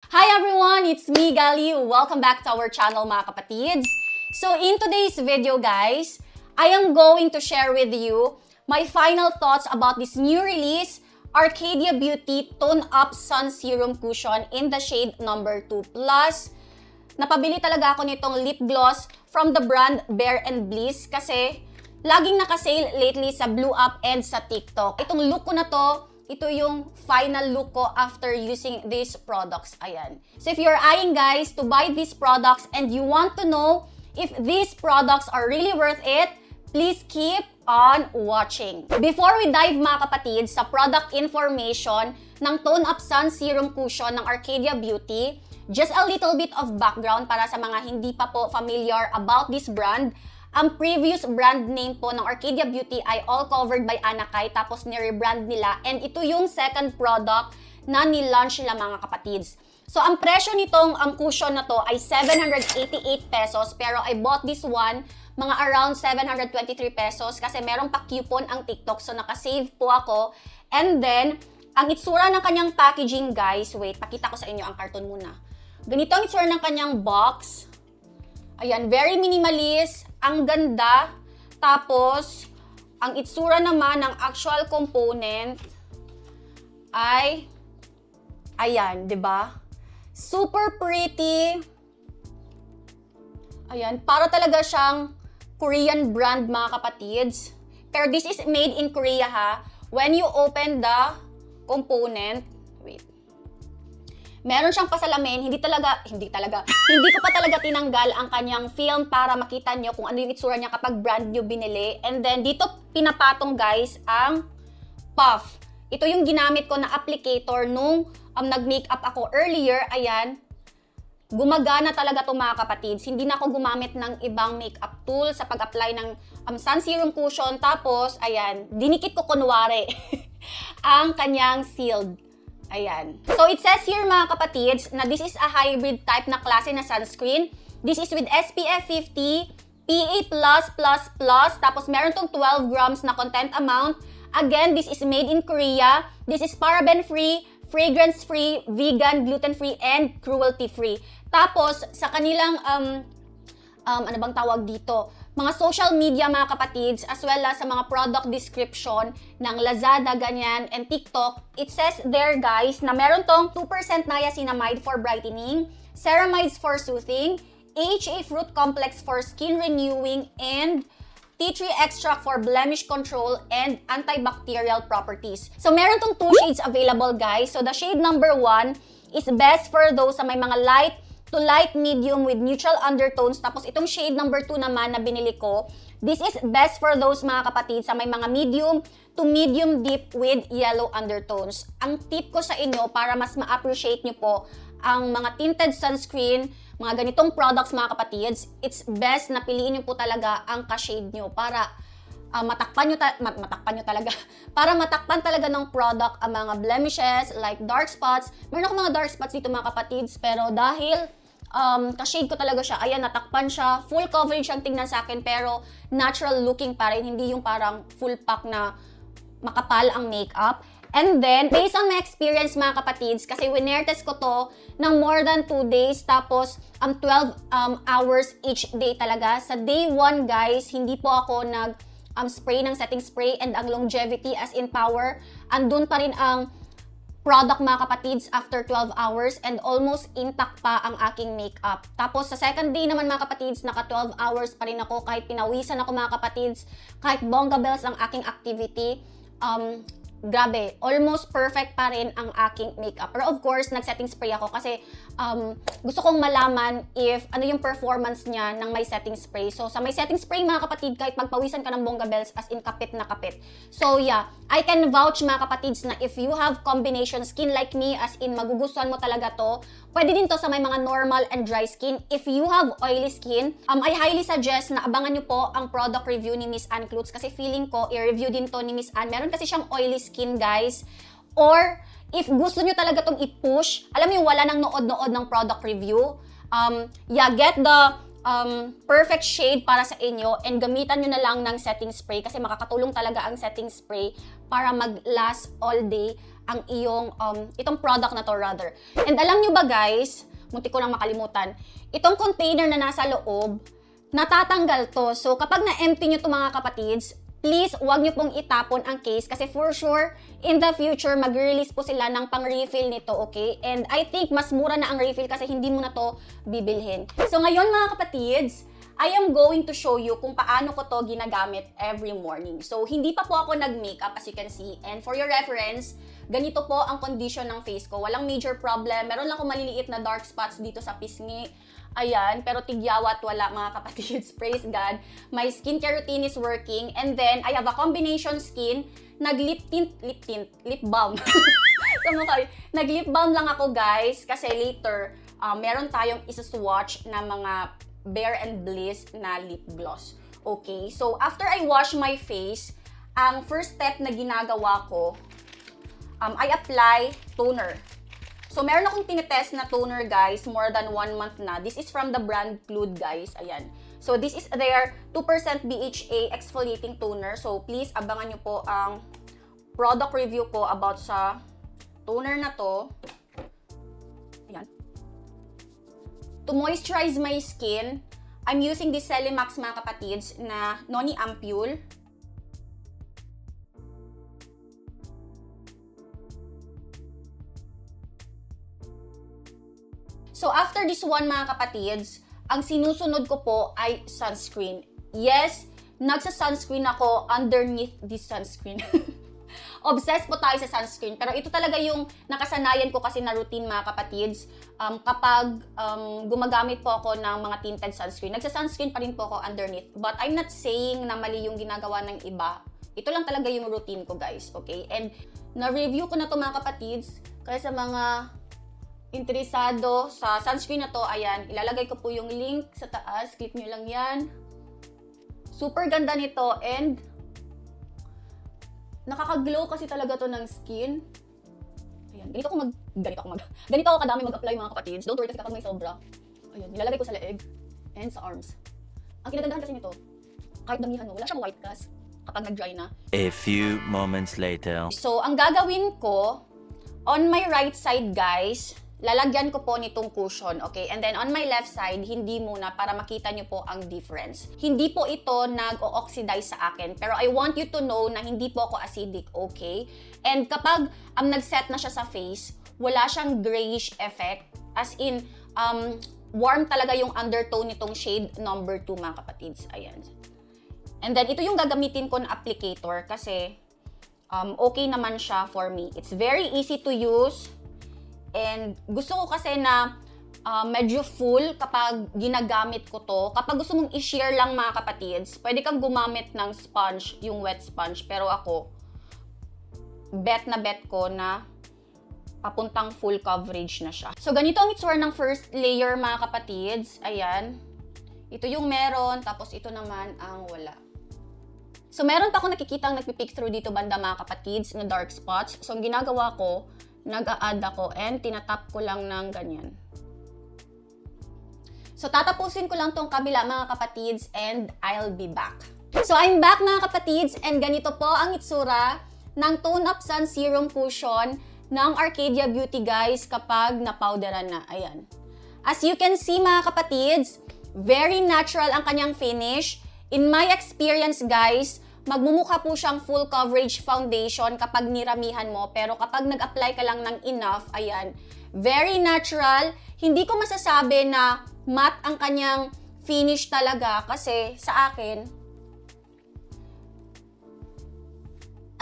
Hi everyone! It's me, Gali. Welcome back to our channel, mga kapatids. So in today's video, guys, I am going to share with you my final thoughts about this new release, Arcadia Beauty Tone Up Sun Serum Cushion in the shade number 2 Plus. Napabili talaga ako nitong lip gloss from the brand Bare and Bliss kasi laging nakasale lately sa Blue Up and sa TikTok. Itong look ko na to, ito yung final look ko after using these products. Ayan. So if you're eyeing, guys, to buy these products and you want to know if these products are really worth it, please keep on watching. Before we dive, mga kapatid, sa product information ng Tone Up Sun Serum Cushion ng Arcadia Beauty, just a little bit of background para sa mga hindi pa po familiar about this brand. Ang previous brand name po ng Arcadia Beauty ay All Covered by Anakay, tapos ni-rebrand nila. And ito yung second product na ni-launch nila, mga kapatids. So, ang presyo nitong cushion na to ay 788 pesos. Pero I bought this one, mga around 723 pesos kasi merong pa-coupon ang TikTok. So, nakasave po ako. And then, ang itsura ng kanyang packaging, guys, wait, pakita ko sa inyo ang karton muna. Ganito ang itsura ng kanyang box. Ayan, very minimalist. Ang ganda. Tapos, ang itsura naman ng actual component ay, ayan, 'di ba? Super pretty. Ayan, para talaga siyang Korean brand, mga kapatids. Pero this is made in Korea, ha. When you open the component, wait. Meron siyang pasalamin, hindi ko pa talaga tinanggal ang kanyang film para makita nyo kung ano yung itsura niya kapag brand new binili. And then, dito pinapatong, guys, ang puff. Ito yung ginamit ko na applicator nung nag-makeup ako earlier. Ayan, gumagana talaga ito, mga kapatids. Hindi na ako gumamit ng ibang makeup tool sa pag-apply ng sun serum cushion. Tapos, ayan, dinikit ko kunwari ang kanyang sealed. Ayan. So, it says here, mga kapatids, na this is a hybrid type na klase na sunscreen. This is with SPF 50, PA++++, tapos meron tong 12 grams na content amount. Again, this is made in Korea. This is paraben-free, fragrance-free, vegan, gluten-free, and cruelty-free. Tapos, sa kanilang, ano bang tawag dito? Mga social media, mga kapatids, as well as sa mga product description ng Lazada, ganyan, and TikTok, it says there, guys, na meron tong 2% niacinamide for brightening, ceramides for soothing, AHA fruit complex for skin renewing, and tea tree extract for blemish control and antibacterial properties. So, meron tong 2 shades available, guys. So, the shade number 1 is best for those sa may mga light to light medium with neutral undertones. Tapos itong shade number 2 naman na binili ko, this is best for those, mga kapatid, sa may mga medium to medium deep with yellow undertones. Ang tip ko sa inyo para mas ma-appreciate nyo po ang mga tinted sunscreen, mga ganitong products, mga kapatids, it's best na piliin nyo po talaga ang ka-shade nyo para matakpan talaga ng product ang mga blemishes like dark spots. Meron ako mga dark spots dito, mga kapatids, pero dahil ka-shade ko talaga siya, ayan, natakpan siya, full coverage siyang tingnan sa akin, pero natural looking pa rin, hindi yung parang full pack na makapal ang makeup. And then, based on my experience, mga kapatids, kasi winare test ko to ng more than 2 days, tapos 12 hours each day talaga. Sa day 1, guys, hindi po ako spray ng setting spray, and ang longevity as in power, andun pa rin ang product, mga kapatids, after 12 hours, and almost intact pa ang aking makeup. Tapos sa second day naman, mga kapatids, naka 12 hours pa rin ako kahit pinawisan ako, mga kapatids, kahit bongga bells ang aking activity. Grabe, almost perfect pa rin ang aking makeup. Pero of course, nag-setting spray ako kasi gusto kong malaman if ano yung performance niya ng may setting spray. So, sa may setting spray, mga kapatid, kahit magpawisan ka ng bongga bells, as in kapit na kapit. So, yeah, I can vouch, mga kapatids, na if you have combination skin like me, as in magugustuhan mo talaga to, pwede din to sa may mga normal and dry skin. If you have oily skin, I highly suggest na abangan nyo po ang product review ni Miss Ann Klutz kasi feeling ko, i-review din to ni Miss Ann. Meron kasi siyang oily skin, guys. Or, if gusto nyo talaga tong i-push, alam mo yung wala nang nood-nood ng product review, yeah, get the perfect shade para sa inyo and gamitan nyo na lang ng setting spray kasi makakatulong talaga ang setting spray para mag-last all day ang iyong, itong product na to rather. And alam nyo ba guys, muntik ko lang makalimutan, itong container na nasa loob, natatanggal to. So kapag na-empty nyo to mga kapatids, please, huwag nyo pong itapon ang case kasi for sure, in the future, mag-release po sila ng pang-refill nito, okay? And I think mas mura na ang refill kasi hindi mo na to bibilhin. So ngayon mga kapatids, I am going to show you kung paano ko to ginagamit every morning. So, hindi pa po ako nag-makeup as you can see. And for your reference, ganito po ang condition ng face ko. Walang major problem. Meron lang akong maliliit na dark spots dito sa pisngi. Ayan, pero tigyawat wala mga kapatids. Praise God. My skincare routine is working. And then, I have a combination skin. Nag-lip balm. Nag-lip balm lang ako guys. Kasi later, meron tayong isa-swatch na mga Bare and Bliss na lip gloss. Okay, so after I wash my face, ang first step na ginagawa ko, I apply toner. So meron akong tinitest na toner guys, more than 1 month na. This is from the brand Clued guys, ayan. So this is their 2% BHA exfoliating toner. So please abangan nyo po ang product review ko about sa toner na to. Ayan. To moisturize my skin, I'm using this Celimax mga kapatids na Noni Ampule. So after this one mga kapatids, ang sinusunod ko po ay sunscreen. Yes, nagsa-sunscreen ako underneath this sunscreen. Obsessed po tayo sa sunscreen. Pero ito talaga yung nakasanayan ko kasi na routine mga kapatids. Kapag gumagamit po ako ng mga tinted sunscreen, nagsa-sunscreen pa rin po ako underneath. But I'm not saying na mali yung ginagawa ng iba. Ito lang talaga yung routine ko guys, okay? And na-review ko na to mga kapatids. Kaya sa mga interesado sa sunscreen na to, ayan, ilalagay ko po yung link sa taas. Click nyo lang yan. Super ganda nito and nakaka-glow kasi talaga to ng skin. Ayan, ganito ako kadami mag-apply mga kapatids. Don't worry kasi kapag may sobra. Ayan, nilalagay ko sa leeg and sa arms. Ang kinagandahan kasi nito, kahit damihan mo, wala siyang white cast kapag nag-dry na. A few moments later. So, ang gagawin ko, on my right side guys, lalagyan ko po nitong cushion, okay? And then on my left side, hindi muna para makita nyo po ang difference. Hindi po ito nag-o-oxidize sa akin, pero I want you to know na hindi po ako acidic, okay? And kapag nag-set na siya sa face, wala siyang grayish effect. As in, warm talaga yung undertone nitong shade number 2 mga kapatids. Ayan. And then ito yung gagamitin ko na applicator kasi okay naman siya for me. It's very easy to use. And gusto ko kasi na medyo full kapag ginagamit ko to. Kapag gusto mong i-share lang mga kapatids, pwede kang gumamit ng sponge, yung wet sponge. Pero ako, bet ko na papuntang full coverage na siya. So ganito ang itsura ng first layer mga kapatids. Ayan. Ito yung meron, tapos ito naman ang wala. So meron pa akong nakikita ang nagpipick through dito banda mga kapatids na dark spots. So ang ginagawa ko, nag-a-add ako and tinatap ko lang ng ganyan. So tatapusin ko lang tong kabila mga kapatids and I'll be back. So I'm back mga kapatids and ganito po ang itsura ng Tone Up Sun Serum Cushion ng Arcadia Beauty guys kapag na-powderan na. Ayan. As you can see mga kapatids, very natural ang kanyang finish. In my experience guys, magmumukha po siyang full coverage foundation kapag niramihan mo. Pero kapag nag-apply ka lang ng enough, ayan, very natural. Hindi ko masasabi na matte ang kanyang finish talaga kasi sa akin,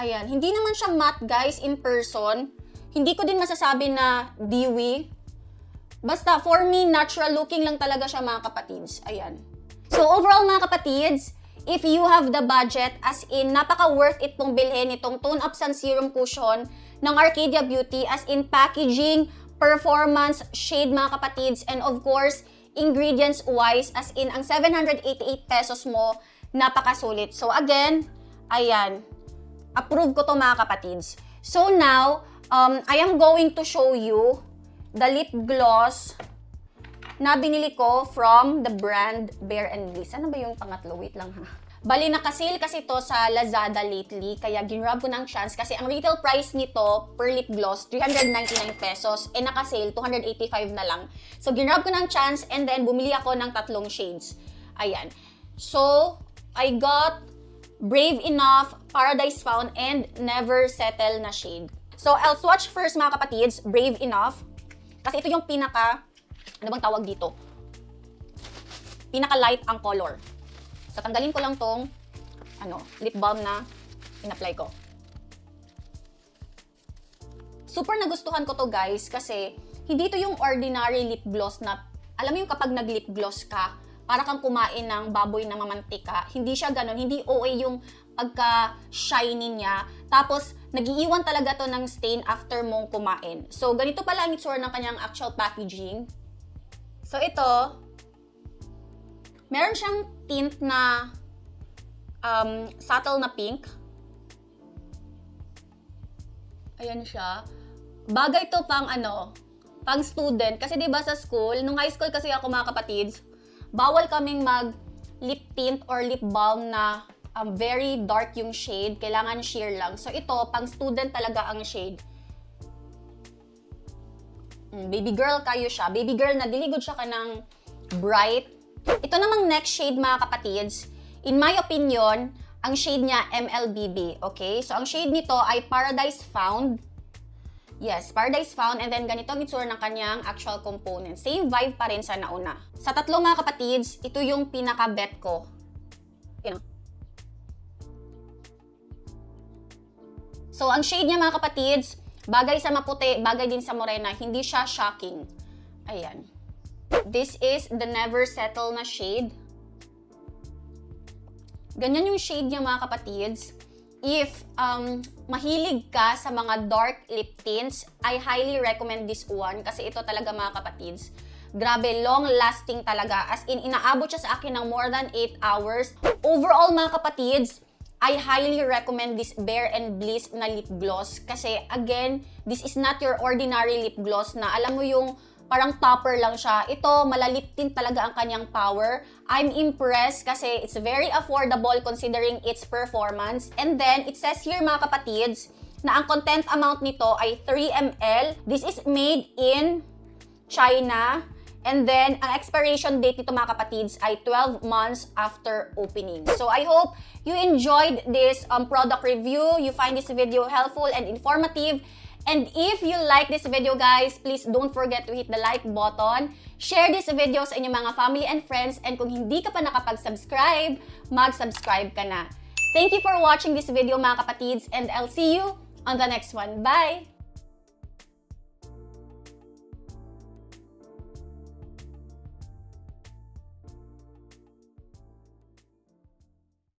ayan, hindi naman siya matte guys in person. Hindi ko din masasabi na dewy. Basta for me, natural looking lang talaga siya mga kapatids. Ayan. So overall mga kapatids, if you have the budget, as in, napaka-worth it pong bilhin itong Tone Up Sun Serum Cushion ng Arcadia Beauty, as in packaging, performance, shade mga kapatids, and of course, ingredients-wise, as in, ang 788 pesos mo, napakasulit. So again, ayan, approve ko to mga kapatids. So now, I am going to show you the lip gloss na binili ko from the brand Bare and Bliss. Ano ba yung pangatlo? Wait lang ha. Bali, naka-sale kasi to sa Lazada lately, kaya ginrab ko ng chance kasi ang retail price nito per lip gloss, 399 pesos, and naka-sale, 285 na lang. So, ginrab ko ng chance and then bumili ako ng 3 shades. Ayan. So, I got Brave Enough, Paradise Found, and Never Settle na shade. So, I'll swatch first mga kapatids, Brave Enough. Kasi ito yung pinaka, ano bang tawag dito? Pinaka-light ang color. So, tanggalin ko lang tong lip balm na in-apply ko. Super nagustuhan ko to guys kasi hindi to yung ordinary lip gloss na, alam mo yung kapag nag-lip gloss ka, para kang kumain ng baboy na mamantika. Hindi siya ganun, hindi OA yung pagka-shiny niya. Tapos, nag-iiwan talaga to ng stain after mong kumain. So, ganito pala ang itsura ng kanyang actual packaging. So, ito, meron siyang tint na subtle na pink. Ayan siya. Bagay to pang pang student. Kasi diba sa school, nung high school kasi ako mga kapatids, bawal kaming mag lip tint or lip balm na very dark yung shade. Kailangan sheer lang. So ito, pang student talaga ang shade. Baby girl kayo siya. Baby girl na diligod siya ka ng bright. Ito namang next shade mga kapatids, in my opinion, ang shade niya MLBB, okay? So, ang shade nito ay Paradise Found. Yes, Paradise Found, and then ganito ang itsura ng kanyang actual component. Same vibe pa rin sa nauna. Sa tatlo mga kapatids, ito yung pinaka-bet ko. So, ang shade niya mga kapatids, bagay sa maputi, bagay din sa morena, hindi siya shocking. Ayan. This is the Never Settle na shade. Ganyan yung shade niya mga kapatids. If mahilig ka sa mga dark lip tints, I highly recommend this one kasi ito talaga mga kapatids. Grabe, long-lasting talaga. As in, inaabot siya sa akin ng more than 8 hours. Overall mga kapatids, I highly recommend this Bare and Bliss na lip gloss kasi again, this is not your ordinary lip gloss na alam mo yung parang topper lang siya. Ito, malalip tint talaga ang kanyang power. I'm impressed kasi it's very affordable considering its performance. And then, it says here mga kapatids, na ang content amount nito ay 3 ml. This is made in China. And then, ang expiration date nito mga kapatids ay 12 months after opening. So, I hope you enjoyed this product review. You find this video helpful and informative. And if you like this video guys, please don't forget to hit the like button. Share this video sa inyong mga family and friends. And kung hindi ka pa nakapag-subscribe, mag-subscribe ka na. Thank you for watching this video mga kapatids and I'll see you on the next one. Bye!